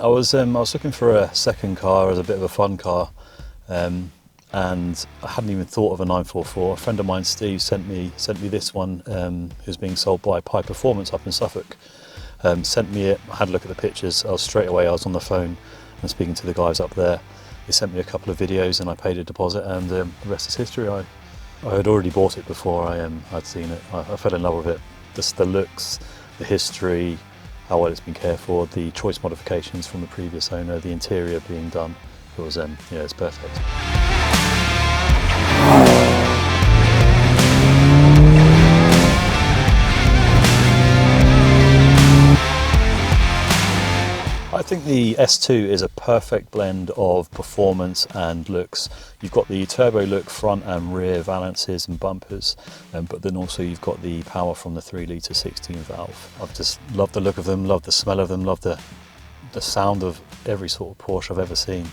I was looking for a second car as a bit of a fun car, and I hadn't even thought of a 944. A friend of mine, Steve, sent me this one, who's being sold by Pi Performance up in Suffolk. Sent me it. I had a look at the pictures. I was on the phone and speaking to the guys up there. They sent me a couple of videos and I paid a deposit, and the rest is history. I had already bought it before I'd seen it. I fell in love with it. Just the looks, the history, how well it's been cared for, the choice modifications from the previous owner, the interior being done. It was, it's perfect. I think the S2 is a perfect blend of performance and looks. You've got the turbo look front and rear valances and bumpers, but then also you've got the power from the 3-litre 16 valve. I've just loved the look of them, loved the smell of them, loved the sound of every sort of Porsche I've ever seen.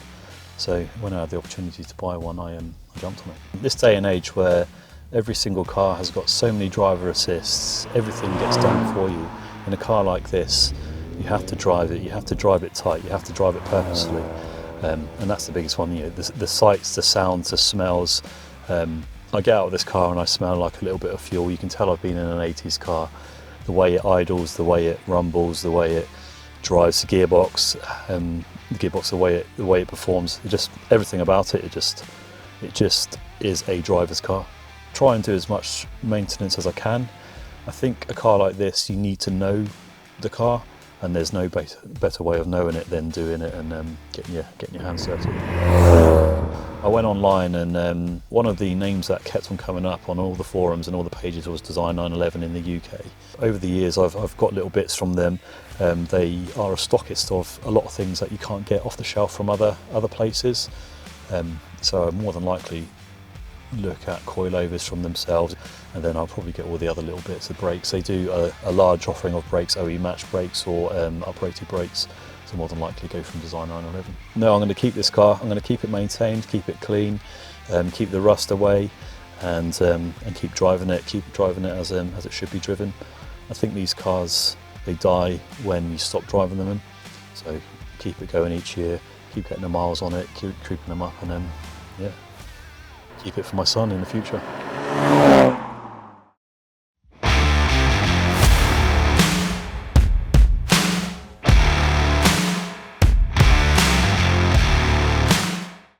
So when I had the opportunity to buy one, I jumped on it. This day and age where every single car has got so many driver assists, everything gets done for you. In a car like this, you have to drive it, you have to drive it tight, you have to drive it purposely, and that's the biggest one. The sights, the sounds, the smells. I get out of this car and I smell like a little bit of fuel. You can tell I've been in an 80s car. The way it idles, the way it rumbles, the way it drives the gearbox, the way it performs, everything about it. It just is a driver's car. Try and do as much maintenance as I can. I think a car like this, you need to know the car. And there's no better way of knowing it than doing it and getting your hands dirty. I went online, and one of the names that kept on coming up on all the forums and all the pages was Design 911 in the UK. Over the years I've got little bits from them. They are a stockist of a lot of things that you can't get off the shelf from other places. So I'll more than likely look at coilovers from themselves, and then I'll probably get all the other little bits of brakes. They do a large offering of brakes, OE match brakes or uprated brakes, so more than likely go from Design 911. No, I'm going to keep this car, I'm going to keep it maintained, keep it clean, keep the rust away, and keep driving it as it should be driven. I think these cars, they die when you stop driving them in, so keep it going each year, keep getting the miles on it, keep creeping them up, and keep it for my son in the future.